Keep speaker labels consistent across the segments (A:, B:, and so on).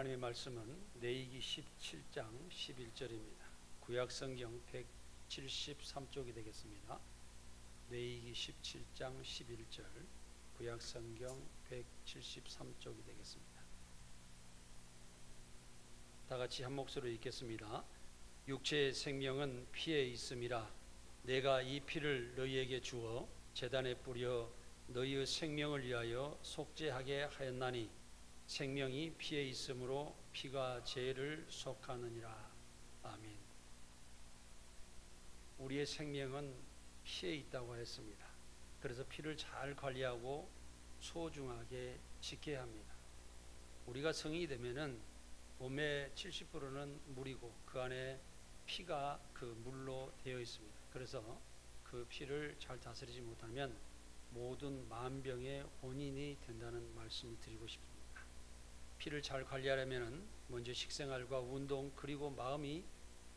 A: 하나님의 말씀은 레위기 17장 11절입니다. 구약성경 173쪽이 되겠습니다. 레위기 17장 11절, 구약성경 173쪽이 되겠습니다. 다 같이 한 목소리로 읽겠습니다. 육체의 생명은 피에 있음이라. 내가 이 피를 너희에게 주어 제단에 뿌려 너희의 생명을 위하여 속죄하게 하였나니 생명이 피에 있으므로 피가 죄를 속하느니라. 아멘. 우리의 생명은 피에 있다고 했습니다. 그래서 피를 잘 관리하고 소중하게 지켜야 합니다. 우리가 성인이 되면은 몸의 70%는 물이고 그 안에 피가 그 물로 되어 있습니다. 그래서 그 피를 잘 다스리지 못하면 모든 만병의 원인이 된다는 말씀을 드리고 싶습니다. 피를 잘 관리하려면 먼저 식생활과 운동 그리고 마음이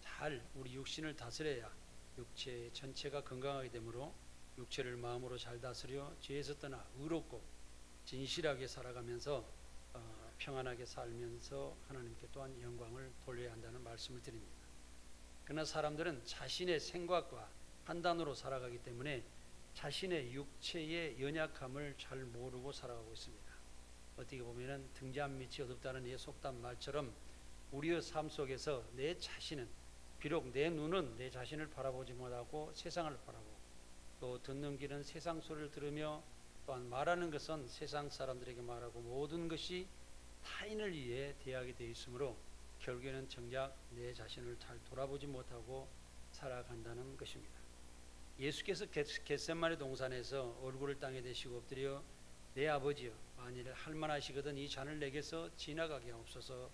A: 잘 우리 육신을 다스려야 육체 전체가 건강하게 되므로 육체를 마음으로 잘 다스려 죄에서 떠나 의롭고 진실하게 살아가면서 평안하게 살면서 하나님께 또한 영광을 돌려야 한다는 말씀을 드립니다. 그러나 사람들은 자신의 생각과 판단으로 살아가기 때문에 자신의 육체의 연약함을 잘 모르고 살아가고 있습니다. 어떻게 보면은 등잔 밑이 어둡다는 이 속담 말처럼 우리의 삶 속에서 내 자신은 비록 내 눈은 내 자신을 바라보지 못하고 세상을 바라보고 또 듣는 귀는 세상 소리를 들으며 또한 말하는 것은 세상 사람들에게 말하고 모든 것이 타인을 위해 대하게 되어 있으므로 결국에는 정작 내 자신을 잘 돌아보지 못하고 살아간다는 것입니다. 예수께서 겟세마네 동산에서 얼굴을 땅에 대시고 엎드려 내 아버지여 만일 할만하시거든 이 잔을 내게서 지나가게 하옵소서.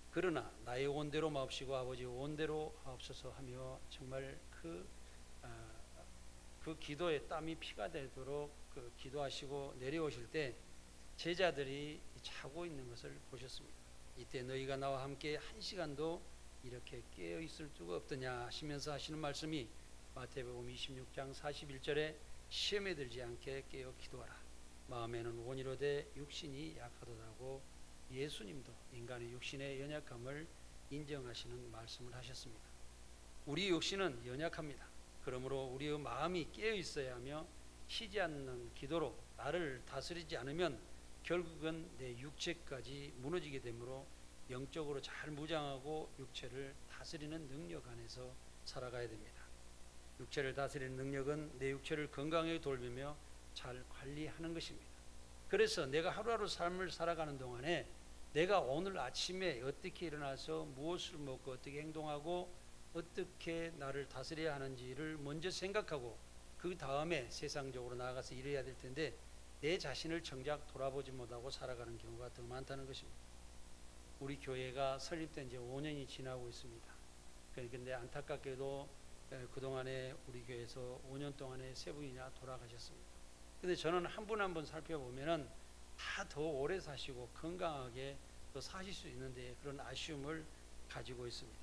A: 그러나 나의 온대로 마옵시고 아버지 온대로 하옵소서 하며 정말 그 기도에 땀이 피가 되도록 기도하시고 내려오실 때 제자들이 자고 있는 것을 보셨습니다. 이때 너희가 나와 함께 한 시간도 이렇게 깨어 있을 수가 없더냐 하시면서 하시는 말씀이 마태복음 26장 41절에 시험에 들지 않게 깨어 기도하라. 마음에는 원이로되 육신이 약하도다고 예수님도 인간의 육신의 연약함을 인정하시는 말씀을 하셨습니다. 우리 육신은 연약합니다. 그러므로 우리의 마음이 깨어 있어야 하며 쉬지 않는 기도로 나를 다스리지 않으면 결국은 내 육체까지 무너지게 되므로 영적으로 잘 무장하고 육체를 다스리는 능력 안에서 살아가야 됩니다. 육체를 다스리는 능력은 내 육체를 건강하게 돌보며 잘 관리하는 것입니다. 그래서 내가 하루하루 삶을 살아가는 동안에 내가 오늘 아침에 어떻게 일어나서 무엇을 먹고 어떻게 행동하고 어떻게 나를 다스려야 하는지를 먼저 생각하고 그 다음에 세상적으로 나아가서 일해야 될 텐데 내 자신을 정작 돌아보지 못하고 살아가는 경우가 더 많다는 것입니다. 우리 교회가 설립된 지 5년이 지나고 있습니다. 그런데 안타깝게도 그동안에 우리 교회에서 5년 동안에 3분이나 돌아가셨습니다. 근데 저는 한 분 한 분 살펴보면은 다 더 오래 사시고 건강하게 또 사실 수 있는데 그런 아쉬움을 가지고 있습니다.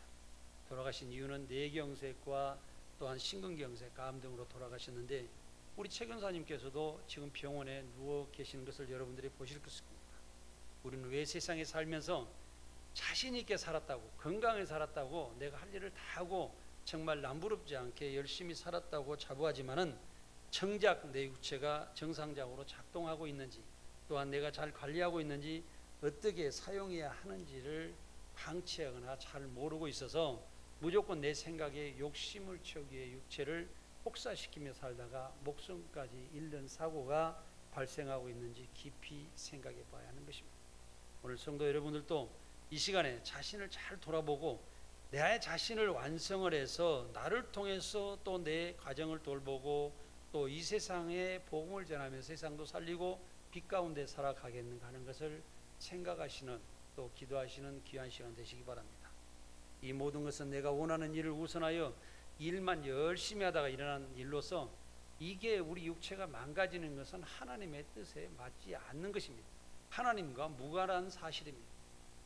A: 돌아가신 이유는 뇌경색과 또한 심근경색, 암 등으로 돌아가셨는데 우리 최 권사님께서도 지금 병원에 누워 계시는 것을 여러분들이 보실 것입니다. 우리는 왜 세상에 살면서 자신 있게 살았다고 건강하게 살았다고 내가 할 일을 다 하고 정말 남부럽지 않게 열심히 살았다고 자부하지만은 정작 내 육체가 정상적으로 작동하고 있는지 또한 내가 잘 관리하고 있는지 어떻게 사용해야 하는지를 방치하거나 잘 모르고 있어서 무조건 내 생각에 욕심을 채우기 위해 육체를 혹사시키며 살다가 목숨까지 잃는 사고가 발생하고 있는지 깊이 생각해 봐야 하는 것입니다. 오늘 성도 여러분들도 이 시간에 자신을 잘 돌아보고 내 자신을 완성을 해서 나를 통해서 또 내 가정을 돌보고 또 이 세상에 복음을 전하며 세상도 살리고 빛 가운데 살아가겠는가 하는 것을 생각하시는 또 기도하시는 귀한 시간 되시기 바랍니다. 이 모든 것은 내가 원하는 일을 우선하여 일만 열심히 하다가 일어난 일로서 이게 우리 육체가 망가지는 것은 하나님의 뜻에 맞지 않는 것입니다. 하나님과 무관한 사실입니다.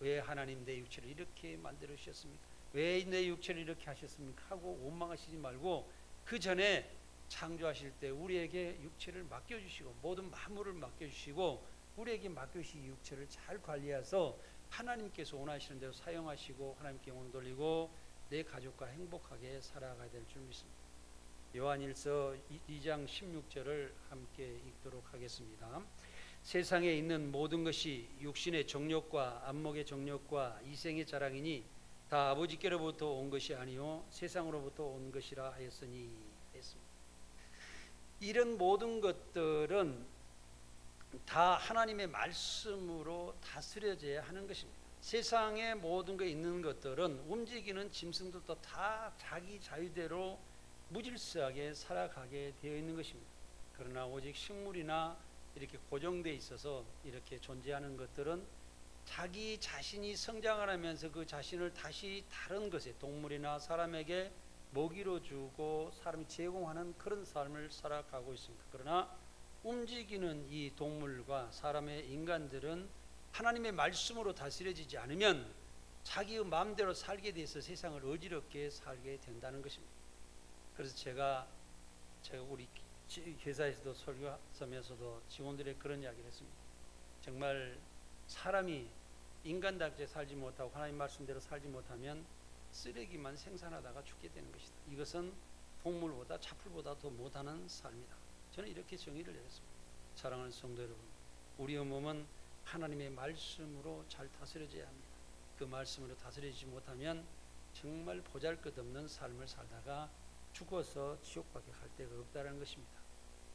A: 왜 하나님 내 육체를 이렇게 만들어 주셨습니까? 왜 내 육체를 이렇게 하셨습니까? 하고 원망하시지 말고 그 전에 창조하실 때 우리에게 육체를 맡겨주시고 모든 만물을 맡겨주시고 우리에게 맡겨주신 육체를 잘 관리해서 하나님께서 원하시는 대로 사용하시고 하나님께 영광 돌리고 내 가족과 행복하게 살아가야 될 줄 믿습니다. 요한일서 2장 16절을 함께 읽도록 하겠습니다. 세상에 있는 모든 것이 육신의 정욕과 안목의 정욕과 이생의 자랑이니 다 아버지께로부터 온 것이 아니요 세상으로부터 온 것이라 하였으니 했습니다. 이런 모든 것들은 다 하나님의 말씀으로 다스려져야 하는 것입니다. 세상에 모든 게 있는 것들은 움직이는 짐승들도 다 자기 자유대로 무질서하게 살아가게 되어 있는 것입니다. 그러나 오직 식물이나 이렇게 고정되어 있어서 이렇게 존재하는 것들은 자기 자신이 성장을 하면서 그 자신을 다시 다른 것에 동물이나 사람에게 먹이로 주고 사람이 제공하는 그런 삶을 살아가고 있습니다. 그러나 움직이는 이 동물과 사람의 인간들은 하나님의 말씀으로 다스려지지 않으면 자기의 마음대로 살게 돼서 세상을 어지럽게 살게 된다는 것입니다. 그래서 제가 우리 회사에서도 설교하면서도 직원들의 그런 이야기를 했습니다. 정말 사람이 인간답게 살지 못하고 하나님 말씀대로 살지 못하면 쓰레기만 생산하다가 죽게 되는 것이다. 이것은 동물보다 차풀보다 더 못하는 삶이다. 저는 이렇게 정의를 내렸습니다. 사랑하는 성도 여러분, 우리의 몸은 하나님의 말씀으로 잘 다스려져야 합니다. 그 말씀으로 다스려지지 못하면 정말 보잘것없는 삶을 살다가 죽어서 지옥밖에 갈 데가 없다는 것입니다.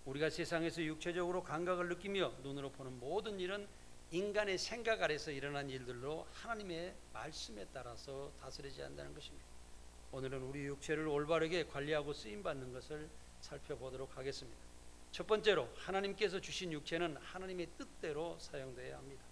A: 우리가 세상에서 육체적으로 감각을 느끼며 눈으로 보는 모든 일은 인간의 생각 아래서 일어난 일들로 하나님의 말씀에 따라서 다스려져야 한다는 것입니다. 오늘은 우리 육체를 올바르게 관리하고 쓰임받는 것을 살펴보도록 하겠습니다. 첫 번째로 하나님께서 주신 육체는 하나님의 뜻대로 사용되어야 합니다.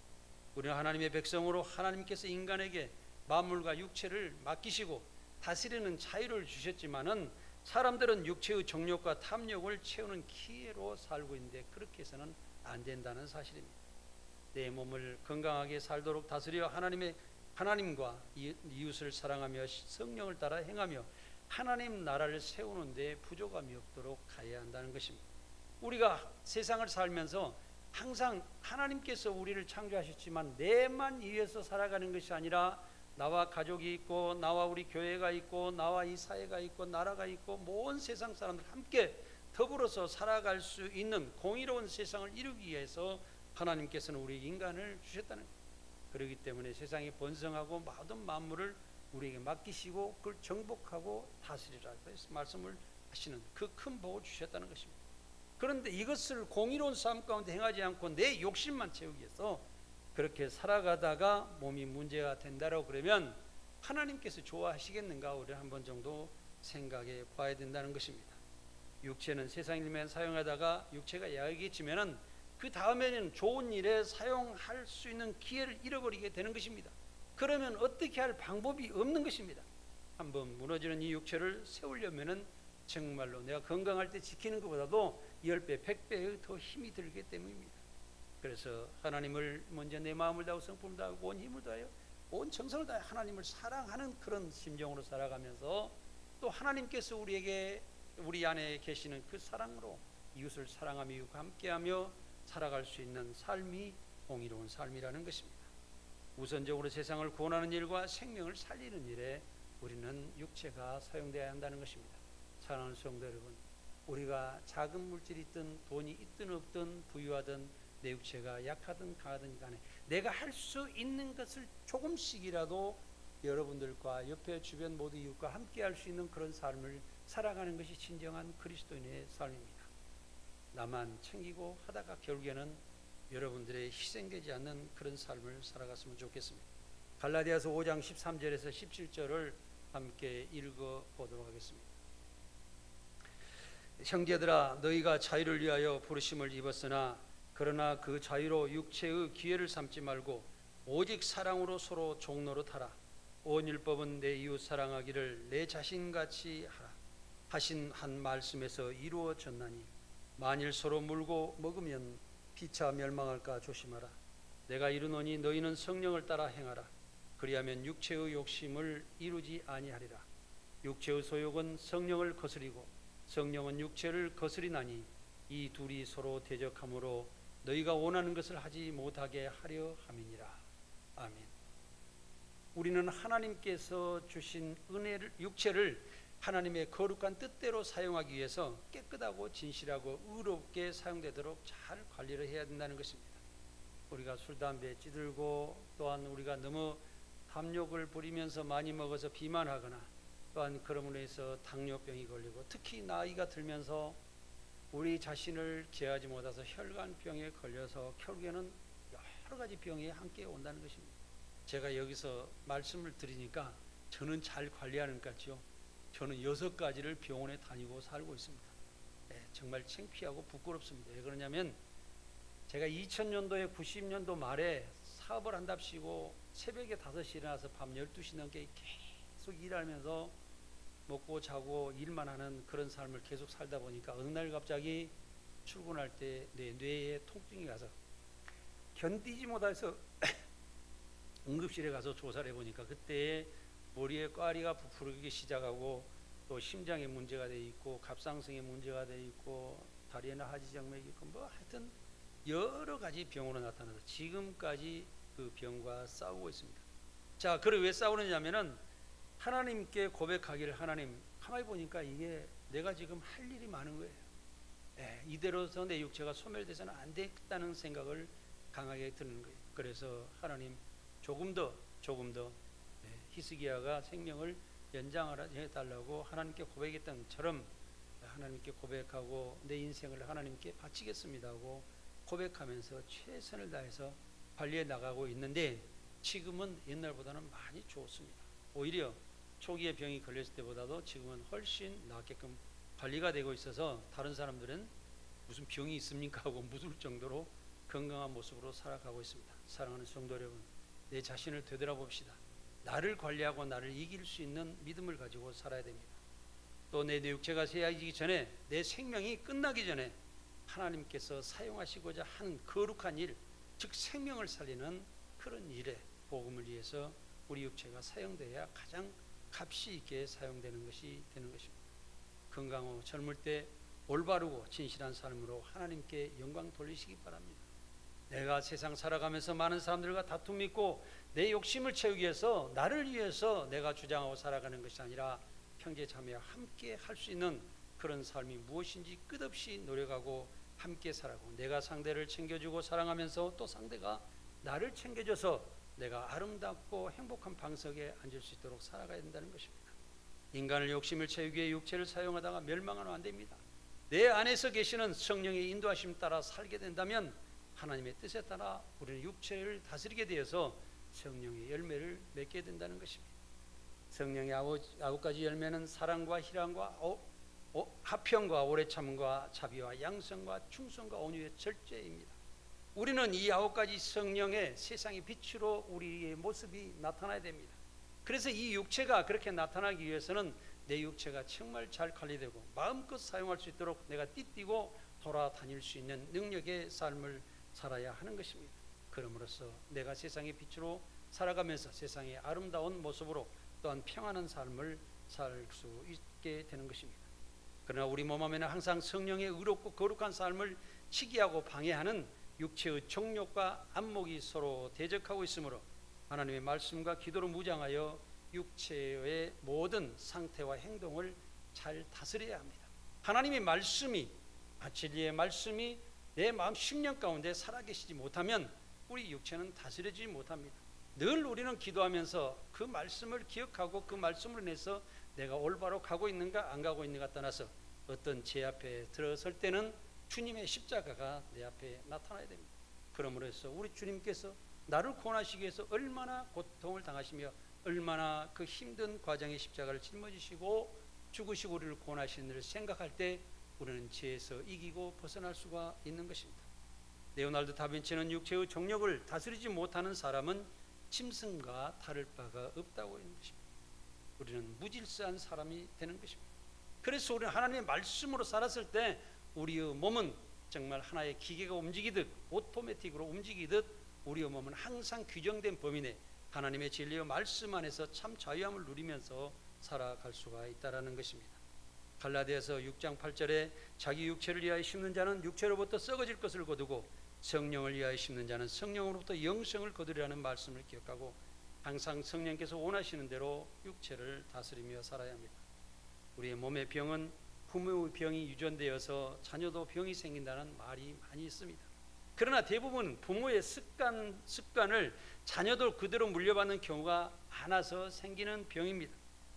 A: 우리는 하나님의 백성으로 하나님께서 인간에게 만물과 육체를 맡기시고 다스리는 자유를 주셨지만은 사람들은 육체의 정욕과 탐욕을 채우는 기회로 살고 있는데 그렇게 해서는 안 된다는 사실입니다. 내 몸을 건강하게 살도록 다스려 하나님과 이웃을 사랑하며 성령을 따라 행하며 하나님 나라를 세우는 데 부족함이 없도록 가야 한다는 것입니다. 우리가 세상을 살면서 항상 하나님께서 우리를 창조하셨지만 내만 위해서 살아가는 것이 아니라 나와 가족이 있고 나와 우리 교회가 있고 나와 이 사회가 있고 나라가 있고 모든 세상 사람들 함께 더불어서 살아갈 수 있는 공의로운 세상을 이루기 위해서 하나님께서는 우리 인간을 주셨다는 거예요. 그렇기 때문에 세상에 번성하고 모든 만물을 우리에게 맡기시고 그걸 정복하고 다스리라 말씀을 하시는 그 큰 복을 주셨다는 것입니다. 그런데 이것을 공의로운 삶 가운데 행하지 않고 내 욕심만 채우기 위해서 그렇게 살아가다가 몸이 문제가 된다고 그러면 하나님께서 좋아하시겠는가 우리 한 번 정도 생각해 봐야 된다는 것입니다. 육체는 세상 일면 사용하다가 육체가 약해지면은 그 다음에는 좋은 일에 사용할 수 있는 기회를 잃어버리게 되는 것입니다. 그러면 어떻게 할 방법이 없는 것입니다. 한번 무너지는 이 육체를 세우려면은 정말로 내가 건강할 때 지키는 것보다도 10배, 100배의 더 힘이 들기 때문입니다. 그래서 하나님을 먼저 내 마음을 다하고 성품을 다하고 온 힘을 다하여 온 정성을 다하여 하나님을 사랑하는 그런 심정으로 살아가면서 또 하나님께서 우리 안에 계시는 그 사랑으로 이웃을 사랑하며 이웃과 함께하며 살아갈 수 있는 삶이 공의로운 삶이라는 것입니다. 우선적으로 세상을 구원하는 일과 생명을 살리는 일에 우리는 육체가 사용되어야 한다는 것입니다. 사랑하는 성도 여러분, 우리가 작은 물질이 있든 돈이 있든 없든 부유하든 내 육체가 약하든 강하든 간에 내가 할 수 있는 것을 조금씩이라도 여러분들과 옆에 주변 모두 이웃과 함께 할 수 있는 그런 삶을 살아가는 것이 진정한 그리스도인의 삶입니다. 나만 챙기고 하다가 결국에는 여러분들의 희생되지 않는 그런 삶을 살아갔으면 좋겠습니다. 갈라디아서 5장 13절에서 17절을 함께 읽어보도록 하겠습니다. 형제들아, 너희가 자유를 위하여 부르심을 입었으나 그러나 그 자유로 육체의 기회를 삼지 말고 오직 사랑으로 서로 종노릇하라. 온 율법은 내 이웃 사랑하기를 내 자신같이 하라 하신 한 말씀에서 이루어졌나니 만일 서로 물고 먹으면 피차 멸망할까 조심하라. 내가 이르노니 너희는 성령을 따라 행하라. 그리하면 육체의 욕심을 이루지 아니하리라. 육체의 소욕은 성령을 거스리고 성령은 육체를 거스리나니 이 둘이 서로 대적하므로 너희가 원하는 것을 하지 못하게 하려 함이니라. 아멘. 우리는 하나님께서 주신 은혜를, 육체를 하나님의 거룩한 뜻대로 사용하기 위해서 깨끗하고 진실하고 의롭게 사용되도록 잘 관리를 해야 된다는 것입니다. 우리가 술, 담배 찌들고, 또한 우리가 너무 탐욕을 부리면서 많이 먹어서 비만하거나, 또한 그러므로 해서 당뇨병이 걸리고, 특히 나이가 들면서 우리 자신을 제어하지 못해서 혈관병에 걸려서 결국에는 여러 가지 병이 함께 온다는 것입니다. 제가 여기서 말씀을 드리니까 저는 잘 관리하는 것 같죠. 저는 6가지를 병원에 다니고 살고 있습니다. 정말 창피하고 부끄럽습니다. 왜 그러냐면 제가 2000년도에 90년도 말에 사업을 한답시고 새벽에 5시에 일어나서 밤 12시 넘게 계속 일하면서 먹고 자고 일만 하는 그런 삶을 계속 살다 보니까 어느 날 갑자기 출근할 때 내 뇌에 통증이 가서 견디지 못해서 응급실에 가서 조사를 해보니까 그때 머리에 꽈리가 부풀기 시작하고, 또 심장에 문제가 돼 있고, 갑상선에 문제가 돼 있고, 다리에는 하지정맥이 있고, 뭐 하여튼 여러 가지 병으로 나타나서 지금까지 그 병과 싸우고 있습니다. 자, 그래 왜 싸우느냐면은 하나님께 고백하기를, 하나님, 가만히 보니까 이게 내가 지금 할 일이 많은 거예요. 이대로서 내 육체가 소멸돼서는 안 되겠다는 생각을 강하게 드는 거예요. 그래서 하나님, 조금 더 히스기야가 생명을 연장하라 해달라고 하나님께 고백했던 것처럼 하나님께 고백하고 내 인생을 하나님께 바치겠습니다 하고 고백하면서 최선을 다해서 관리해 나가고 있는데, 지금은 옛날보다는 많이 좋습니다. 오히려 초기에 병이 걸렸을 때보다도 지금은 훨씬 낫게끔 관리가 되고 있어서 다른 사람들은 무슨 병이 있습니까 하고 묻을 정도로 건강한 모습으로 살아가고 있습니다. 사랑하는 성도 여러분, 내 자신을 되돌아봅시다. 나를 관리하고 나를 이길 수 있는 믿음을 가지고 살아야 됩니다. 또 내 육체가 쇠해지기 전에, 내 생명이 끝나기 전에 하나님께서 사용하시고자 하는 거룩한 일, 즉 생명을 살리는 그런 일에 복음을 위해서 우리 육체가 사용되어야 가장 값이 있게 사용되는 것이 되는 것입니다. 건강하고 젊을 때 올바르고 진실한 삶으로 하나님께 영광 돌리시기 바랍니다. 내가 세상 살아가면서 많은 사람들과 다툼이 있고 내 욕심을 채우기 위해서, 나를 위해서 내가 주장하고 살아가는 것이 아니라 형제 자매와 함께 할 수 있는 그런 삶이 무엇인지 끝없이 노력하고 함께 살아가고, 내가 상대를 챙겨주고 사랑하면서 또 상대가 나를 챙겨줘서 내가 아름답고 행복한 방석에 앉을 수 있도록 살아가야 된다는 것입니다. 인간을 욕심을 채우기 위해 육체를 사용하다가 멸망하면 안 됩니다. 내 안에서 계시는 성령의 인도하심 따라 살게 된다면 하나님의 뜻에 따라 우리는 육체를 다스리게 되어서 성령의 열매를 맺게 된다는 것입니다. 성령의 9가지 열매는 사랑과 희락과 화평과 오래 참음과 자비와 양성과 충성과 온유의 절제입니다. 우리는 이 9가지 성령의 세상의 빛으로 우리의 모습이 나타나야 됩니다. 그래서 이 육체가 그렇게 나타나기 위해서는 내 육체가 정말 잘 관리되고 마음껏 사용할 수 있도록 내가 띠띠고 돌아다닐 수 있는 능력의 삶을 살아야 하는 것입니다. 그러므로써 내가 세상의 빛으로 살아가면서 세상의 아름다운 모습으로 또한 평안한 삶을 살 수 있게 되는 것입니다. 그러나 우리 몸 안에는 항상 성령의 의롭고 거룩한 삶을 치기하고 방해하는 육체의 정욕과 안목이 서로 대적하고 있으므로 하나님의 말씀과 기도로 무장하여 육체의 모든 상태와 행동을 잘 다스려야 합니다. 하나님의 말씀이, 진리의 말씀이 내 마음 심령 가운데 살아계시지 못하면 우리 육체는 다스려지지 못합니다. 늘 우리는 기도하면서 그 말씀을 기억하고 그 말씀을 인해서 내가 올바로 가고 있는가 안 가고 있는가 떠나서 어떤 제 앞에 들어설 때는 주님의 십자가가 내 앞에 나타나야 됩니다. 그러므로 해서 우리 주님께서 나를 구원하시기 위해서 얼마나 고통을 당하시며 얼마나 그 힘든 과정의 십자가를 짊어지시고 죽으시고 우리를 구원하시는 일을 생각할 때 우리는 죄에서 이기고 벗어날 수가 있는 것입니다. 레오날드 다빈치는 육체의 정욕을 다스리지 못하는 사람은 짐승과 다를 바가 없다고 하는 것입니다. 우리는 무질서한 사람이 되는 것입니다. 그래서 우리는 하나님의 말씀으로 살았을 때 우리의 몸은 정말 하나의 기계가 움직이듯 오토매틱으로 움직이듯 우리의 몸은 항상 규정된 범위 내 하나님의 진리의 말씀 안에서 참 자유함을 누리면서 살아갈 수가 있다는 것입니다. 갈라디아서 6장 8절에 자기 육체를 위하여 심는 자는 육체로부터 썩어질 것을 거두고 성령을 위하여 심는 자는 성령으로부터 영생을 거두리라는 말씀을 기억하고, 항상 성령께서 원하시는 대로 육체를 다스리며 살아야 합니다. 우리의 몸의 병은 부모의 병이 유전되어서 자녀도 병이 생긴다는 말이 많이 있습니다. 그러나 대부분 부모의 습관을 자녀도 그대로 물려받는 경우가 많아서 생기는 병입니다.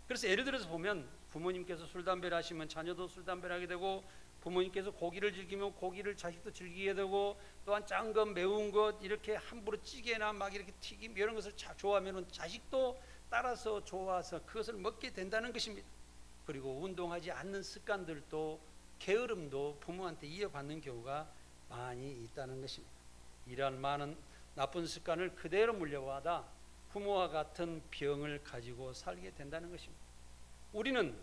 A: 그래서 예를 들어서 보면 부모님께서 술 담배를 하시면 자녀도 술 담배를 하게 되고, 부모님께서 고기를 즐기면 고기를 자식도 즐기게 되고, 또한 짠 것 매운 것 이렇게 함부로 찌개나 막 이렇게 튀김 이런 것을 좋아하면 자식도 따라서 좋아서 그것을 먹게 된다는 것입니다. 그리고 운동하지 않는 습관들도 게으름도 부모한테 이어받는 경우가 많이 있다는 것입니다. 이러한 많은 나쁜 습관을 그대로 물려받아 부모와 같은 병을 가지고 살게 된다는 것입니다. 우리는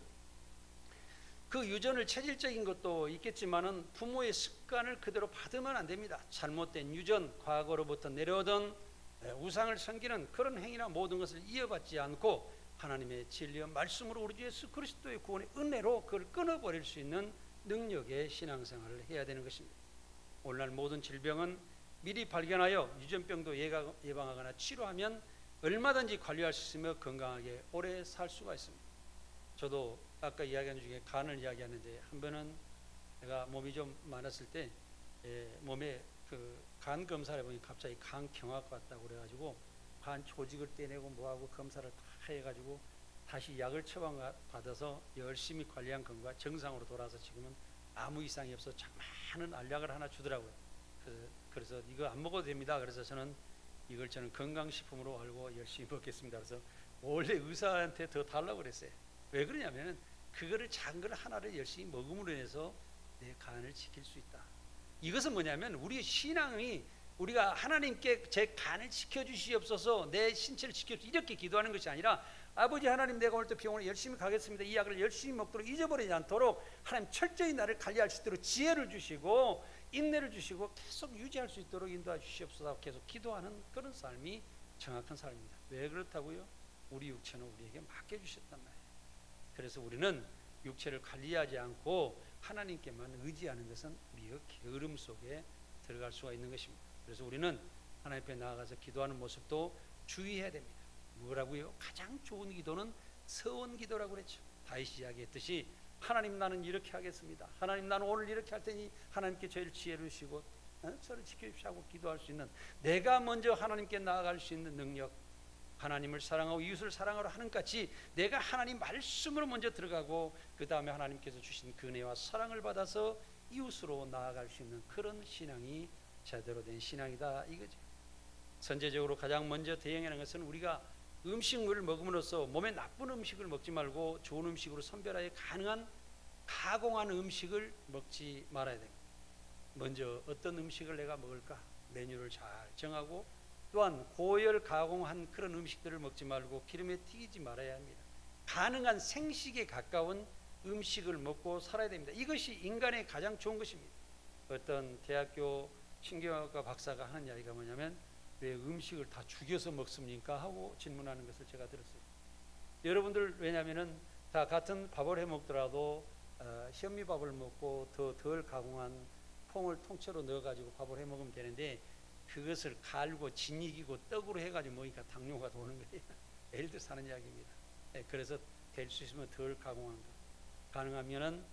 A: 그 유전을 체질적인 것도 있겠지만은 부모의 습관을 그대로 받으면 안 됩니다. 잘못된 유전, 과거로부터 내려오던 우상을 섬기는 그런 행위나 모든 것을 이어받지 않고 하나님의 진리와 말씀으로 우리 주 예수 그리스도의 구원의 은혜로 그걸 끊어버릴 수 있는 능력의 신앙생활을 해야 되는 것입니다. 오늘날 모든 질병은 미리 발견하여 유전병도 예방하거나 치료하면 얼마든지 관리할 수 있으며 건강하게 오래 살 수가 있습니다. 저도 아까 이야기한 중에 간을 이야기하는데, 한 번은 제가 몸이 좀 많았을 때 몸에 그 간 검사를 해보니 갑자기 간 경화가 왔다고 그래가지고 간 조직을 떼내고 뭐하고 검사를 다 해가지고 다시 약을 처방받아서 열심히 관리한 결과 정상으로 돌아서 지금은 아무 이상이 없어 많은 알약을 하나 주더라고요. 그래서 이거 안 먹어도 됩니다. 그래서 저는 건강식품으로 알고 열심히 먹겠습니다. 그래서 원래 의사한테 더 달라고 그랬어요. 왜 그러냐면 그거를 작은 걸 하나를 열심히 먹음으로 인해서 내 간을 지킬 수 있다. 이것은 뭐냐면 우리의 신앙이, 우리가 하나님께 제 간을 지켜주시옵소서, 내 신체를 지켜주시옵소서 이렇게 기도하는 것이 아니라, 아버지 하나님, 내가 오늘 또 병원에 열심히 가겠습니다. 이 약을 열심히 먹도록 잊어버리지 않도록 하나님 철저히 나를 관리할 수 있도록 지혜를 주시고 인내를 주시고 계속 유지할 수 있도록 인도해 주시옵소서 계속 기도하는 그런 삶이 정확한 삶입니다. 왜 그렇다고요? 우리 육체는 우리에게 맡겨주셨단 말이에요. 그래서 우리는 육체를 관리하지 않고 하나님께만 의지하는 것은 우리의 게으름 속에 들어갈 수가 있는 것입니다. 그래서 우리는 하나님 앞에 나아가서 기도하는 모습도 주의해야 됩니다. 뭐라고요? 가장 좋은 기도는 서원 기도라고 그랬죠. 다윗이 이야기했듯이 하나님, 나는 이렇게 하겠습니다. 하나님, 나는 오늘 이렇게 할 테니 하나님께 저희를 지혜를 주시고 저를 지켜주시고 하고 기도할 수 있는, 내가 먼저 하나님께 나아갈 수 있는 능력, 하나님을 사랑하고 이웃을 사랑하러 하는 같이 내가 하나님 말씀으로 먼저 들어가고 그 다음에 하나님께서 주신 은혜와 사랑을 받아서 이웃으로 나아갈 수 있는 그런 신앙이 제대로 된 신앙이다 이거죠. 선제적으로 가장 먼저 대응하는 것은 우리가 음식물을 먹음으로써 몸에 나쁜 음식을 먹지 말고 좋은 음식으로 선별하여 가능한 가공한 음식을 먹지 말아야 됩니다. 먼저 어떤 음식을 내가 먹을까 메뉴를 잘 정하고, 또한 고열 가공한 그런 음식들을 먹지 말고 기름에 튀기지 말아야 합니다. 가능한 생식에 가까운 음식을 먹고 살아야 됩니다. 이것이 인간의 가장 좋은 것입니다. 어떤 대학교 신경학과 박사가 하는 이야기가 뭐냐면, 왜 음식을 다 죽여서 먹습니까? 하고 질문하는 것을 제가 들었어요. 여러분들 왜냐하면 다 같은 밥을 해 먹더라도 현미밥을 먹고 더 덜 가공한 콩을 통째로 넣어가지고 밥을 해 먹으면 되는데, 그것을 갈고 진이기고 떡으로 해가지고 먹으니까 당뇨가 도는 거예요. 예를 들어 사는 이야기입니다. 그래서 될 수 있으면 덜 가공한 거, 가능하면은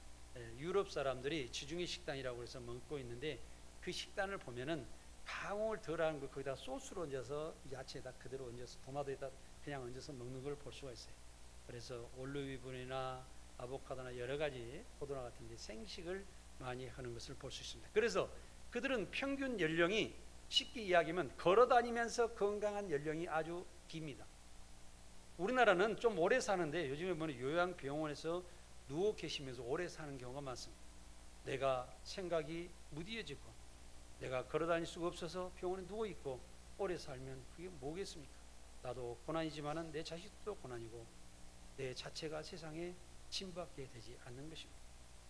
A: 유럽 사람들이 지중해 식단이라고 해서 먹고 있는데, 그 식단을 보면은 가공을 덜하는 거 거기다 소스로 얹어서 야채에다 그대로 얹어서 토마토에다 그냥 얹어서 먹는 걸 볼 수가 있어요. 그래서 올리브분이나 아보카도나 여러 가지 포도나 같은 데 생식을 많이 하는 것을 볼 수 있습니다. 그래서 그들은 평균 연령이 쉽게 이야기하면 걸어다니면서 건강한 연령이 아주 깁니다. 우리나라는 좀 오래 사는데 요즘에 보면 요양병원에서 누워 계시면서 오래 사는 경우가 많습니다. 내가 생각이 무디어지고 내가 걸어다닐 수가 없어서 병원에 누워있고 오래 살면 그게 뭐겠습니까? 나도 고난이지만 내 자식도 고난이고 내 자체가 세상에 침받게 되지 않는 것입니다.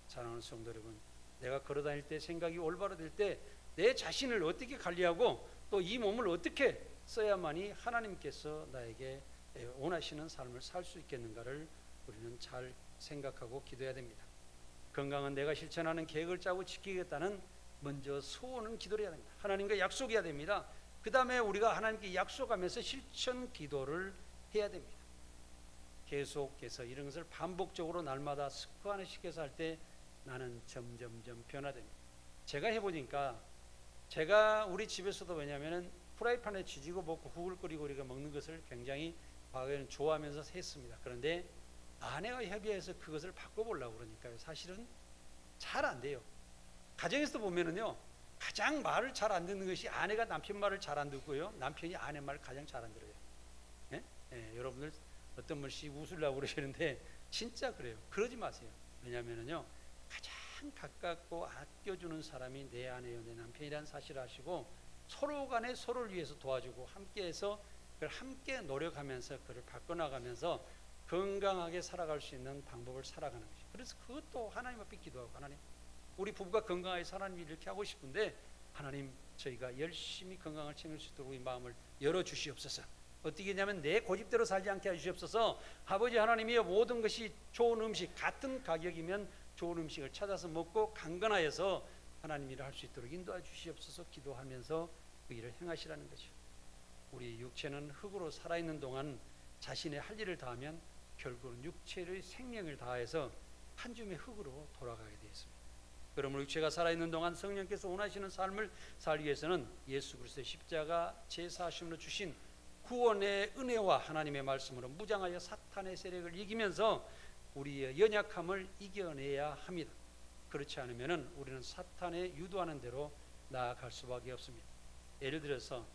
A: 사랑하는 성도 여러분, 내가 걸어다닐 때 생각이 올바로 될 때 내 자신을 어떻게 관리하고 또 이 몸을 어떻게 써야만이 하나님께서 나에게 원하시는 삶을 살 수 있겠는가를 우리는 잘 생각하고 기도해야 됩니다. 건강은 내가 실천하는 계획을 짜고 지키겠다는 먼저 소원은 기도를 해야 됩니다. 하나님과 약속해야 됩니다. 그 다음에 우리가 하나님께 약속하면서 실천 기도를 해야 됩니다. 계속해서 이런 것을 반복적으로 날마다 습관화시켜서 할 때 나는 점점점 변화됩니다. 제가 해보니까 제가 우리 집에서도 왜냐하면 프라이팬에 지지고 먹고 후글거리고 우리가 먹는 것을 굉장히 과거에는 좋아하면서 했습니다. 그런데 아내와 협의해서 그것을 바꿔보려고 그러니까요. 사실은 잘 안 돼요. 가정에서도 보면은요, 가장 말을 잘 안 듣는 것이 아내가 남편 말을 잘 안 듣고요, 남편이 아내 말을 가장 잘 안 들어요. 예? 예, 여러분들 어떤 분씩 웃으려고 그러시는데 진짜 그래요. 그러지 마세요. 왜냐하면요, 가장 가깝고 아껴주는 사람이 내 아내요, 내 남편이라는 사실을 아시고 서로 간에 서로를 위해서 도와주고 함께해서 그걸 함께 노력하면서 그를 바꿔나가면서 건강하게 살아갈 수 있는 방법을 살아가는 것이죠. 그래서 그것도 하나님 앞에 기도하고, 하나님, 우리 부부가 건강하게 하나님이 이렇게 하고 싶은데 하나님, 저희가 열심히 건강을 챙길 수 있도록 이 마음을 열어주시옵소서. 어떻게 했냐면 내 고집대로 살지 않게 해주시옵소서. 아버지 하나님이여, 모든 것이 좋은 음식, 같은 가격이면 좋은 음식을 찾아서 먹고 강건하여서 하나님 일을 할 수 있도록 인도해 주시옵소서 기도하면서 그 일을 행하시라는 거죠. 우리 육체는 흙으로 살아있는 동안 자신의 할 일을 다하면 결국은 육체의 생명을 다해서 한 줌의 흙으로 돌아가게 되어 있습니다. 그러므로 육체가 살아있는 동안 성령께서 원하시는 삶을 살기 위해서는 예수 그리스도의 십자가 제사하심으로 주신 구원의 은혜와 하나님의 말씀으로 무장하여 사탄의 세력을 이기면서 우리의 연약함을 이겨내야 합니다. 그렇지 않으면 우리는 사탄의 유도하는 대로 나아갈 수밖에 없습니다. 예를 들어서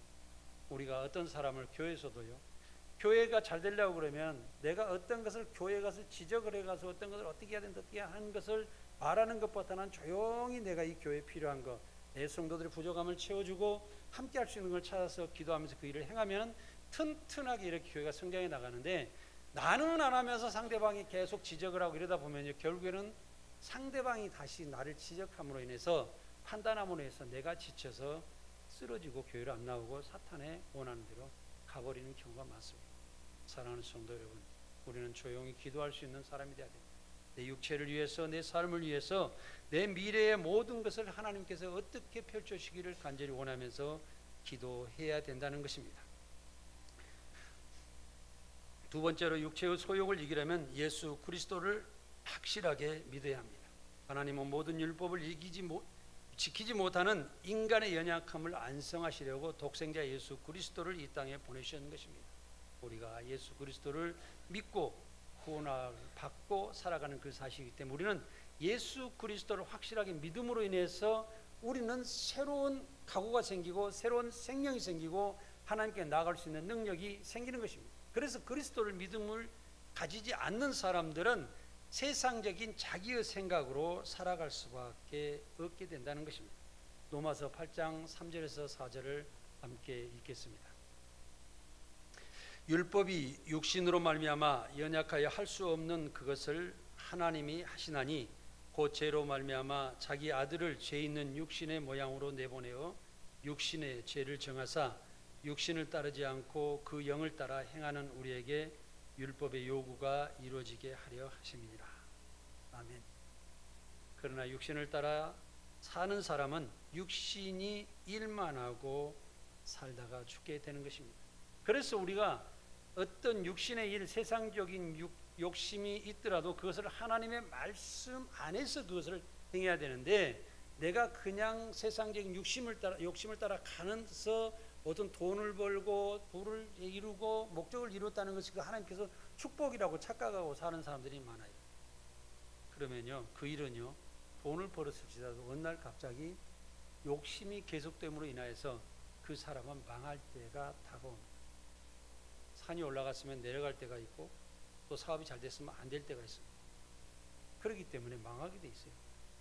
A: 우리가 어떤 사람을 교회에서도요, 교회가 잘 되려고 그러면 내가 어떤 것을 교회에 가서 지적을 해가서 어떤 것을 어떻게 해야 된다, 어떻게 하는 것을 말하는 것보다는 조용히 내가 이 교회에 필요한 것, 내 성도들의 부족함을 채워주고 함께 할 수 있는 걸 찾아서 기도하면서 그 일을 행하면 튼튼하게 이렇게 교회가 성장해 나가는데, 나는 안 하면서 상대방이 계속 지적을 하고 이러다 보면요, 결국에는 상대방이 다시 나를 지적함으로 인해서, 판단함으로 인해서 내가 지쳐서 쓰러지고 교회를 안 나오고 사탄의 원하는 대로 가버리는 경우가 많습니다. 사랑하는 성도 여러분, 우리는 조용히 기도할 수 있는 사람이 되어야 됩니다. 내 육체를 위해서, 내 삶을 위해서, 내 미래의 모든 것을 하나님께서 어떻게 펼쳐주시기를 간절히 원하면서 기도해야 된다는 것입니다. 두 번째로, 육체의 소욕을 이기려면 예수 그리스도를 확실하게 믿어야 합니다. 하나님은 모든 율법을 지키지 못하는 인간의 연약함을 안성하시려고 독생자 예수 그리스도를 이 땅에 보내주신 것입니다. 우리가 예수 그리스도를 믿고 구원을 받고 살아가는 그 사실이기 때문에 우리는 예수 그리스도를 확실하게 믿음으로 인해서 우리는 새로운 각오가 생기고 새로운 생명이 생기고 하나님께 나아갈 수 있는 능력이 생기는 것입니다. 그래서 그리스도를 믿음을 가지지 않는 사람들은 세상적인 자기의 생각으로 살아갈 수밖에 없게 된다는 것입니다. 로마서 8장 3절에서 4절을 함께 읽겠습니다. 율법이 육신으로 말미암아 연약하여 할 수 없는 그것을 하나님이 하시나니 곧 죄로 말미암아 자기 아들을 죄 있는 육신의 모양으로 내보내어 육신의 죄를 정하사 육신을 따르지 않고 그 영을 따라 행하는 우리에게 율법의 요구가 이루어지게 하려 하심이니라. 아멘. 그러나 육신을 따라 사는 사람은 육신이 일만 하고 살다가 죽게 되는 것입니다. 그래서 우리가 어떤 육신의 일, 세상적인 욕심이 있더라도 그것을 하나님의 말씀 안에서 그것을 행해야 되는데, 내가 그냥 세상적인 욕심을 따라 가면서 어떤 돈을 벌고 부를 이루고 목적을 이뤘다는 것이 그 하나님께서 축복이라고 착각하고 사는 사람들이 많아요. 그러면요, 그 일은요, 돈을 벌었을지라도 어느 날 갑자기 욕심이 계속됨으로 인하여서 그 사람은 망할 때가 다가옵니다. 산이 올라갔으면 내려갈 때가 있고 또 사업이 잘 됐으면 안 될 때가 있습니다. 그렇기 때문에 망하게 돼 있어요.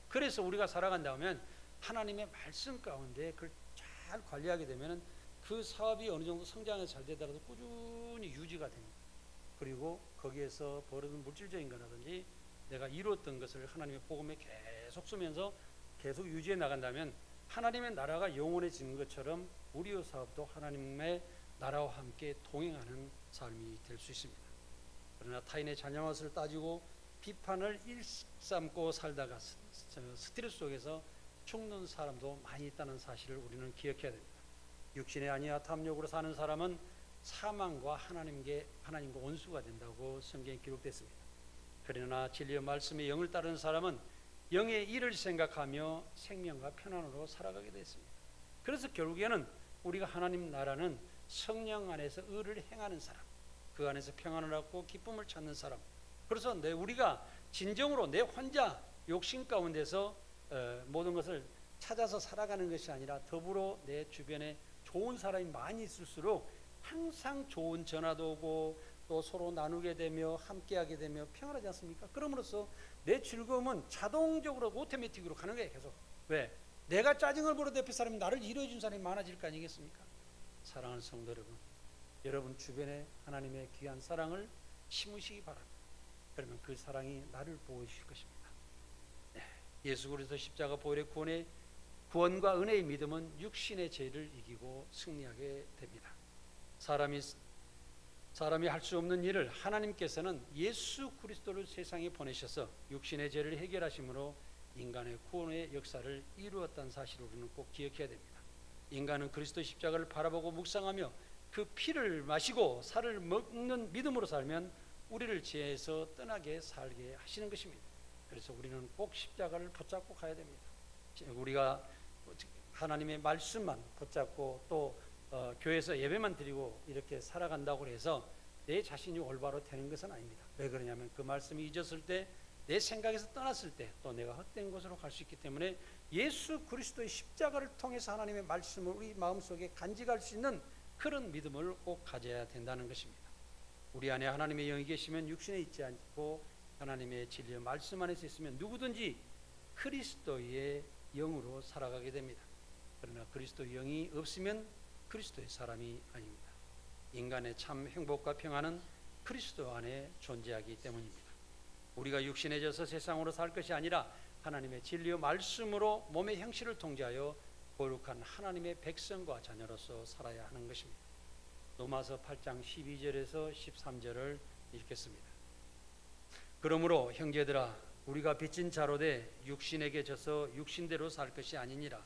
A: 그래서 우리가 살아간다면 하나님의 말씀 가운데 그걸 잘 관리하게 되면 그 사업이 어느 정도 성장해서 잘 되더라도 꾸준히 유지가 됩니다. 그리고 거기에서 벌어진 물질적인 거라든지 내가 이루었던 것을 하나님의 복음에 계속 쓰면서 계속 유지해 나간다면 하나님의 나라가 영원해지는 것처럼 우리의 사업도 하나님의 나라와 함께 동행하는 삶이 될 수 있습니다. 그러나 타인의 잘잘못을 따지고 비판을 일삼고 살다가 스트레스 속에서 죽는 사람도 많이 있다는 사실을 우리는 기억해야 됩니다. 육신의 아니야 탐욕으로 사는 사람은 사망과 하나님과 원수가 된다고 성경에 기록됐습니다. 그러나 진리의 말씀의 영을 따르는 사람은 영의 일을 생각하며 생명과 편안으로 살아가게 됐습니다. 그래서 결국에는 우리가 하나님 나라는 성령 안에서 의를 행하는 사람, 그 안에서 평안을 얻고 기쁨을 찾는 사람. 그래서 우리가 진정으로 내 혼자 욕심 가운데서 모든 것을 찾아서 살아가는 것이 아니라 더불어 내 주변에 좋은 사람이 많이 있을수록 항상 좋은 전화도 오고 또 서로 나누게 되며 함께하게 되며 평안하지 않습니까? 그럼으로써 내 즐거움은 자동적으로 오토매틱으로 가는 거예요. 계속. 왜? 내가 짜증을 부려 대표 사람이 나를 이루어준 사람이 많아질 거 아니겠습니까? 사랑하는 성도 여러분, 여러분 주변에 하나님의 귀한 사랑을 심으시기 바랍니다. 그러면 그 사랑이 나를 보호해주실 것입니다. 네. 예수 그리스도 십자가 보혈의 구원과 은혜의 믿음은 육신의 죄를 이기고 승리하게 됩니다. 사람이 할 수 없는 일을 하나님께서는 예수 그리스도를 세상에 보내셔서 육신의 죄를 해결하심으로 인간의 구원의 역사를 이루었다는 사실을 우리는 꼭 기억해야 됩니다. 인간은 그리스도 십자가를 바라보고 묵상하며 그 피를 마시고 살을 먹는 믿음으로 살면 우리를 죄에서 떠나게 살게 하시는 것입니다. 그래서 우리는 꼭 십자가를 붙잡고 가야 됩니다. 우리가 하나님의 말씀만 붙잡고 또 교회에서 예배만 드리고 이렇게 살아간다고 해서 내 자신이 올바로 되는 것은 아닙니다. 왜 그러냐면 그 말씀이 잊었을 때, 내 생각에서 떠났을 때 또 내가 헛된 곳으로 갈 수 있기 때문에 예수 그리스도의 십자가를 통해서 하나님의 말씀을 우리 마음속에 간직할 수 있는 그런 믿음을 꼭 가져야 된다는 것입니다. 우리 안에 하나님의 영이 계시면 육신에 있지 않고 하나님의 진리의 말씀 안에서 있으면 누구든지 그리스도의 영으로 살아가게 됩니다. 그러나 그리스도의 영이 없으면 그리스도의 사람이 아닙니다. 인간의 참 행복과 평안은 그리스도 안에 존재하기 때문입니다. 우리가 육신에 져서 세상으로 살 것이 아니라 하나님의 진리의 말씀으로 몸의 형식을 통제하여 거룩한 하나님의 백성과 자녀로서 살아야 하는 것입니다. 로마서 8장 12절에서 13절을 읽겠습니다. 그러므로 형제들아, 우리가 빚진 자로 돼 육신에게 져서 육신대로 살 것이 아니니라.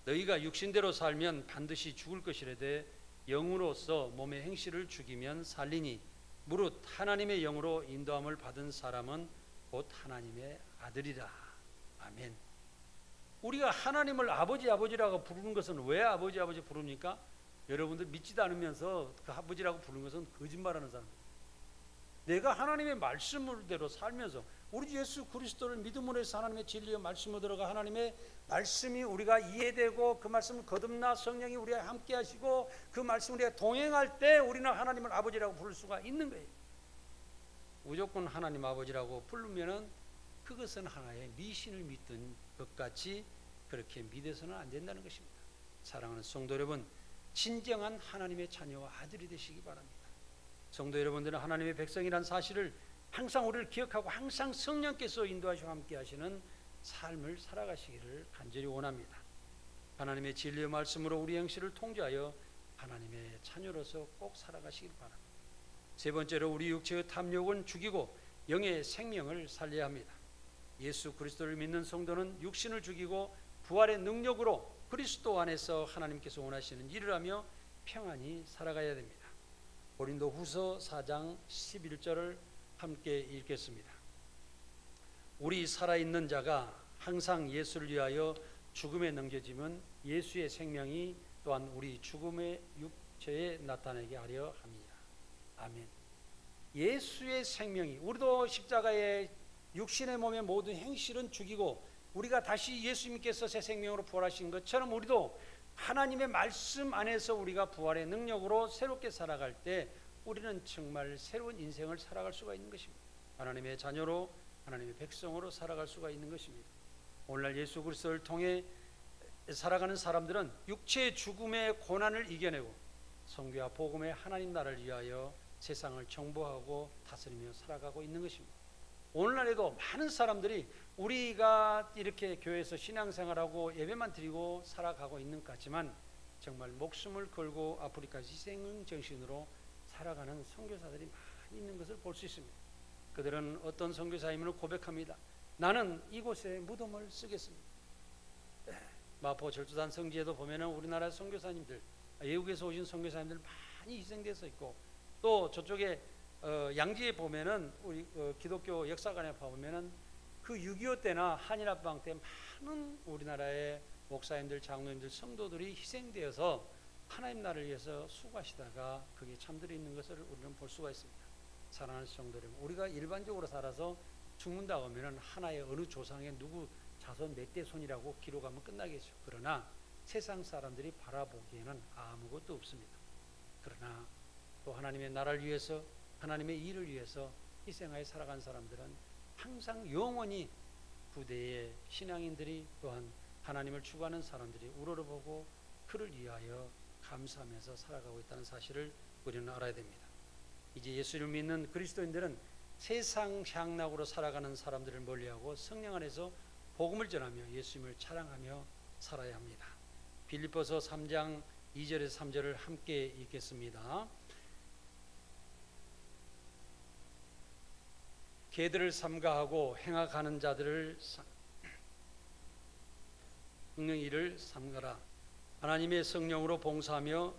A: 너희가 육신대로 살면 반드시 죽을 것이라되 영으로서 몸의 행실을 죽이면 살리니 무릇 하나님의 영으로 인도함을 받은 사람은 곧 하나님의 아들이라. 아멘. 우리가 하나님을 아버지라고 부르는 것은 왜 아버지 부릅니까? 여러분들 믿지도 않으면서 그 아버지라고 부르는 것은 거짓말하는 사람입니다. 내가 하나님의 말씀대로 살면서 우리 예수 그리스도를 믿음으로 해서 하나님의 진리의 말씀으로 들어가 하나님의 말씀이 우리가 이해되고 그 말씀을 거듭나 성령이 우리와 함께 하시고 그 말씀을 우리가 동행할 때 우리는 하나님을 아버지라고 부를 수가 있는 거예요. 무조건 하나님 아버지라고 부르면은 그것은 하나의 미신을 믿던 것 같이 그렇게 믿어서는 안 된다는 것입니다. 사랑하는 성도 여러분, 진정한 하나님의 자녀와 아들이 되시기 바랍니다. 성도 여러분들은 하나님의 백성이란 사실을 항상 우리를 기억하고 항상 성령께서 인도하시고 함께 하시는 삶을 살아가시기를 간절히 원합니다. 하나님의 진리의 말씀으로 우리 형실을 통제하여 하나님의 자녀로서 꼭 살아가시길 바랍니다. 세 번째로 우리 육체의 탐욕은 죽이고 영의 생명을 살려야 합니다. 예수 그리스도를 믿는 성도는 육신을 죽이고 부활의 능력으로 그리스도 안에서 하나님께서 원하시는 일을 하며 평안히 살아가야 됩니다. 고린도후서 4장 11절을 함께 읽겠습니다. 우리 살아있는 자가 항상 예수를 위하여 죽음에 넘겨짐은 예수의 생명이 또한 우리 죽음의 육체에 나타나게 하려 함이라. 아멘. 예수의 생명이, 우리도 십자가의 육신의 몸의 모든 행실은 죽이고 우리가 다시 예수님께서 새 생명으로 부활하신 것처럼 우리도 하나님의 말씀 안에서 우리가 부활의 능력으로 새롭게 살아갈 때 우리는 정말 새로운 인생을 살아갈 수가 있는 것입니다. 하나님의 자녀로 하나님의 백성으로 살아갈 수가 있는 것입니다. 오늘날 예수 그리스도를 통해 살아가는 사람들은 육체의 죽음의 고난을 이겨내고 성교와 복음의 하나님 나라를 위하여 세상을 정복하고 다스리며 살아가고 있는 것입니다. 오늘날에도 많은 사람들이 우리가 이렇게 교회에서 신앙생활하고 예배만 드리고 살아가고 있는 것 같지만 정말 목숨을 걸고 아프리카 희생 정신으로 살아가는 선교사들이 많이 있는 것을 볼 수 있습니다. 그들은 어떤 선교사임을 고백합니다. 나는 이곳에 무덤을 쓰겠습니다. 마포 절두산 성지에도 보면은 우리나라 선교사님들 외국에서 오신 선교사님들 많이 희생돼서 있고, 또 저쪽에 양지에 보면은 우리 기독교 역사관에 보면은 그 6.25 때나 한일합방 때 많은 우리나라의 목사님들, 장로님들, 성도들이 희생되어서 하나님 나라를 위해서 수고하시다가 그게 참들어 있는 것을 우리는 볼 수가 있습니다. 사랑하는 성도들, 우리가 일반적으로 살아서 죽는다고 하면 하나의 어느 조상의 누구 자손 몇 대 손이라고 기록하면 끝나겠죠. 그러나 세상 사람들이 바라보기에는 아무것도 없습니다. 그러나 또 하나님의 나라를 위해서, 하나님의 일을 위해서 희생하여 살아간 사람들은 항상 영원히 부대의 신앙인들이, 또한 하나님을 추구하는 사람들이 우러러보고 그를 위하여 감사하면서 살아가고 있다는 사실을 우리는 알아야 됩니다. 이제 예수를 믿는 그리스도인들은 세상 향락으로 살아가는 사람들을 멀리하고 성령 안에서 복음을 전하며 예수님을 찬양하며 살아야 합니다. 빌립보서 3장 2절에서 3절을 함께 읽겠습니다. 개들을 삼가하고 행악하는 자들을 성령 일을 삼가라. 하나님의 성령으로 봉사하며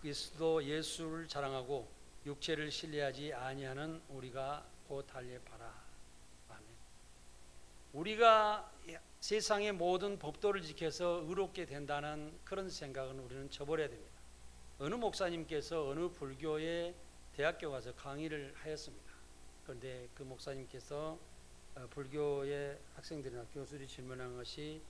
A: 그리스도 예수를 자랑하고 육체를 신뢰하지 아니하는 우리가 곧 달려봐라. 아멘. 우리가 세상의 모든 법도를 지켜서 의롭게 된다는 그런 생각은 우리는 저버려야 됩니다. 어느 목사님께서 어느 불교의 대학교 가서 강의를 하였습니다. 그런데 그 목사님께서 불교의 학생들이나 교수들이 질문한 것이,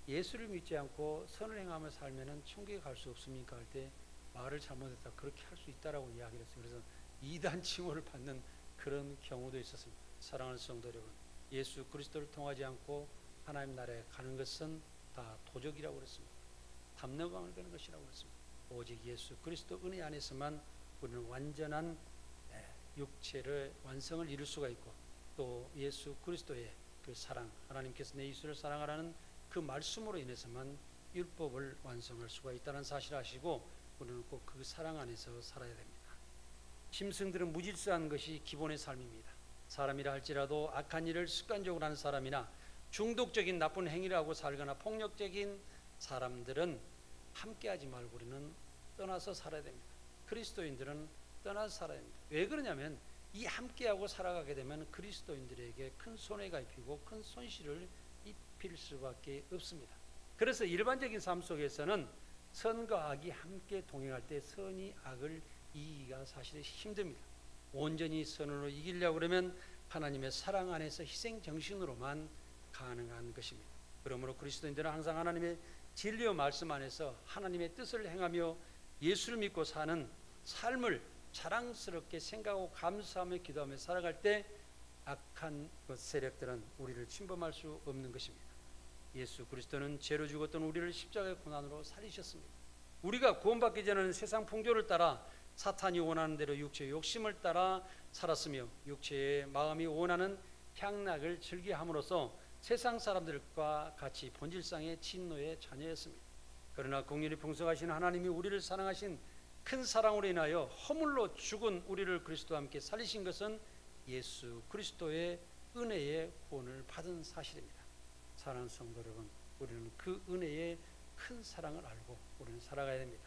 A: 예수를 믿지 않고 선을 행하며 살면 천국에 갈 수 없습니까? 할 때 말을 잘못했다, 그렇게 할 수 있다라고 이야기를 했어요. 그래서 이단 칭호를 받는 그런 경우도 있었습니다. 사랑하는 성도 여러분, 예수 그리스도를 통하지 않고 하나님 나라에 가는 것은 다 도적이라고 그랬습니다. 담너강을 가는 것이라고 그랬습니다. 오직 예수 그리스도 은혜 안에서만 우리는 완전한 육체의 완성을 이룰 수가 있고, 또 예수 그리스도의 그 사랑, 하나님께서 내 이웃을 사랑하라는 그 말씀으로 인해서만 율법을 완성할 수가 있다는 사실을 아시고 우리는 꼭 그 사랑 안에서 살아야 됩니다. 짐승들은 무질서한 것이 기본의 삶입니다. 사람이라 할지라도 악한 일을 습관적으로 하는 사람이나 중독적인 나쁜 행위를 하고 살거나 폭력적인 사람들은 함께하지 말고 우리는 떠나서 살아야 됩니다. 그리스도인들은 떠나서 살아야 됩니다. 왜 그러냐면 이 함께하고 살아가게 되면 그리스도인들에게 큰 손해가 입히고 큰 손실을 입힐 수밖에 없습니다. 그래서 일반적인 삶 속에서는 선과 악이 함께 동행할 때 선이 악을 이기기가 사실 힘듭니다. 온전히 선으로 이기려고 그러면 하나님의 사랑 안에서 희생 정신으로만 가능한 것입니다. 그러므로 그리스도인들은 항상 하나님의 진리의 말씀 안에서 하나님의 뜻을 행하며 예수를 믿고 사는 삶을 자랑스럽게 생각하고 감사하며 기도하며 살아갈 때 악한 세력들은 우리를 침범할 수 없는 것입니다. 예수 그리스도는 죄로 죽었던 우리를 십자가의 고난으로 살리셨습니다. 우리가 구원받기 전에는 세상 풍조를 따라 사탄이 원하는 대로 육체의 욕심을 따라 살았으며 육체의 마음이 원하는 향락을 즐겨함으로써 세상 사람들과 같이 본질상의 진노의 자녀였습니다. 그러나 긍휼히 풍성하신 하나님이 우리를 사랑하신 큰 사랑으로 인하여 허물로 죽은 우리를 그리스도와 함께 살리신 것은 예수 그리스도의 은혜의 구원을 받은 사실입니다. 사랑하는 성도 여러분, 우리는 그 은혜의 큰 사랑을 알고 우리는 살아가야 됩니다.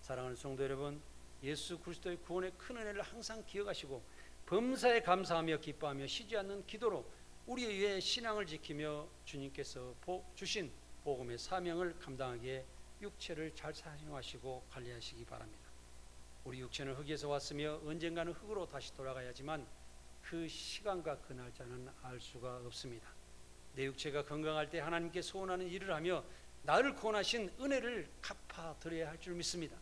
A: 사랑하는 성도 여러분, 예수 그리스도의 구원의 큰 은혜를 항상 기억하시고 범사에 감사하며 기뻐하며 쉬지 않는 기도로 우리의 신앙을 지키며 주님께서 주신 복음의 사명을 감당하기에 육체를 잘 사용하시고 관리하시기 바랍니다. 우리 육체는 흙에서 왔으며 언젠가는 흙으로 다시 돌아가야지만 그 시간과 그 날짜는 알 수가 없습니다. 내 육체가 건강할 때 하나님께 소원하는 일을 하며 나를 구원하신 은혜를 갚아드려야 할 줄 믿습니다.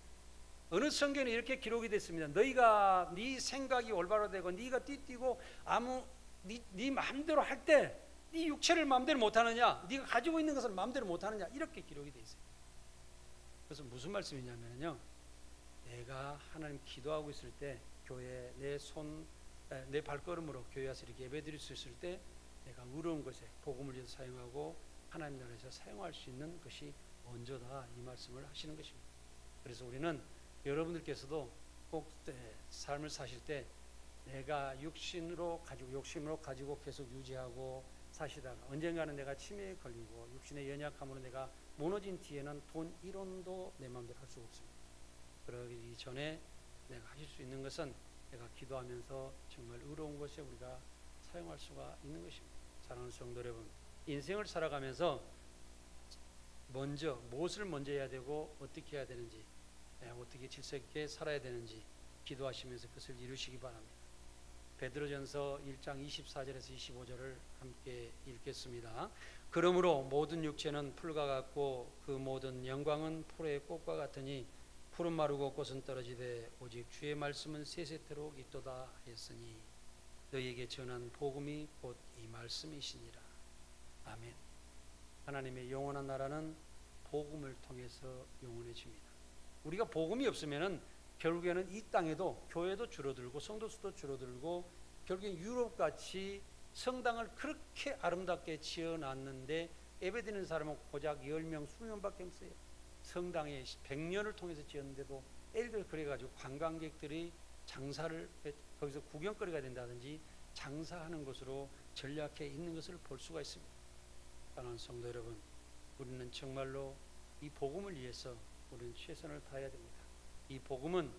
A: 어느 성경에 이렇게 기록이 됐습니다. 너희가 네 생각이 올바로 되고 네가 띠뛰고 네 마음대로 할 때 네 육체를 마음대로 못하느냐, 네가 가지고 있는 것을 마음대로 못하느냐, 이렇게 기록이 되어 있어요. 그래서 무슨 말씀이냐면요, 내가 하나님 기도하고 있을 때 교회 내 발걸음으로 교회 와서 이렇게 예배드릴 수 있을 때 내가 의로운 것에 복음을 위해서 사용하고 하나님 나라에서 사용할 수 있는 것이 먼저다, 이 말씀을 하시는 것입니다. 그래서 우리는 여러분들께서도 꼭 삶을 사실 때 내가 욕심으로 가지고 계속 유지하고 사시다가 언젠가는 내가 치매에 걸리고 육신의 연약함으로 내가 무너진 뒤에는 돈 1원도 내 마음대로 할 수가 없습니다. 그러기 전에 내가 하실 수 있는 것은 내가 기도하면서 정말 의로운 것에 우리가 사용할 수가 있는 것입니다. 사랑하는 성도 여러분, 인생을 살아가면서 먼저 무엇을 먼저 해야 되고 어떻게 해야 되는지, 어떻게 질서 있게 살아야 되는지 기도하시면서 그것을 이루시기 바랍니다. 베드로전서 1장 24절에서 25절을 함께 읽겠습니다. 그러므로 모든 육체는 풀과 같고 그 모든 영광은 풀의 꽃과 같으니 풀은 마르고 꽃은 떨어지되 오직 주의 말씀은 세세토록 있도다 했으니 너희에게 전한 복음이 곧 이 말씀이시니라. 아멘. 하나님의 영원한 나라는 복음을 통해서 영원해집니다. 우리가 복음이 없으면은 결국에는 이 땅에도 교회도 줄어들고 성도 수도 줄어들고 결국엔 유럽같이 성당을 그렇게 아름답게 지어놨는데 예배드리는 사람은 고작 10명, 20명밖에 없어요. 성당에 100년을 통해서 지었는데도 애들 그래가지고 관광객들이 장사를 거기서 구경거리가 된다든지 장사하는 것으로 전략해 있는 것을 볼 수가 있습니다. 사랑하는 성도 여러분, 우리는 정말로 이 복음을 위해서 우리는 최선을 다해야 됩니다. 이 복음은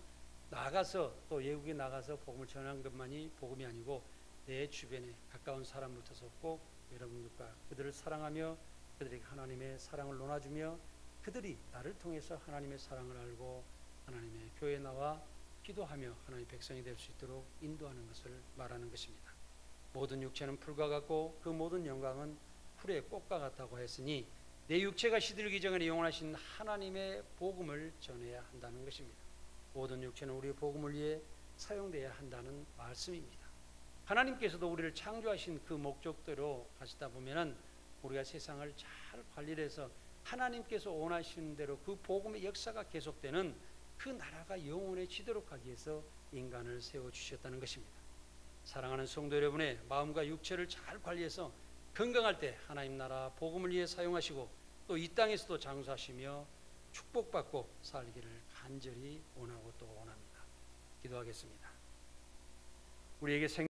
A: 나가서 또 외국에 나가서 복음을 전하는 것만이 복음이 아니고 내 주변에 가까운 사람부터 꼭 여러분들과 그들을 사랑하며 그들에게 하나님의 사랑을 논하주며 그들이 나를 통해서 하나님의 사랑을 알고 하나님의 교회에 나와 기도하며 하나님의 백성이 될 수 있도록 인도하는 것을 말하는 것입니다. 모든 육체는 풀과 같고 그 모든 영광은 풀의 꽃과 같다고 했으니 내 육체가 시들기 전에 영원하신 하나님의 복음을 전해야 한다는 것입니다. 모든 육체는 우리의 복음을 위해 사용되어야 한다는 말씀입니다. 하나님께서도 우리를 창조하신 그 목적대로 가시다 보면은 우리가 세상을 잘 관리를 해서 하나님께서 원하시는 대로 그 복음의 역사가 계속되는 그 나라가 영원해지도록 하기 위해서 인간을 세워주셨다는 것입니다. 사랑하는 성도 여러분의 마음과 육체를 잘 관리해서 건강할 때 하나님 나라 복음을 위해 사용하시고 또 이 땅에서도 장수하시며 축복받고 살기를 간절히 원하고 또 원합니다. 기도하겠습니다. 우리에게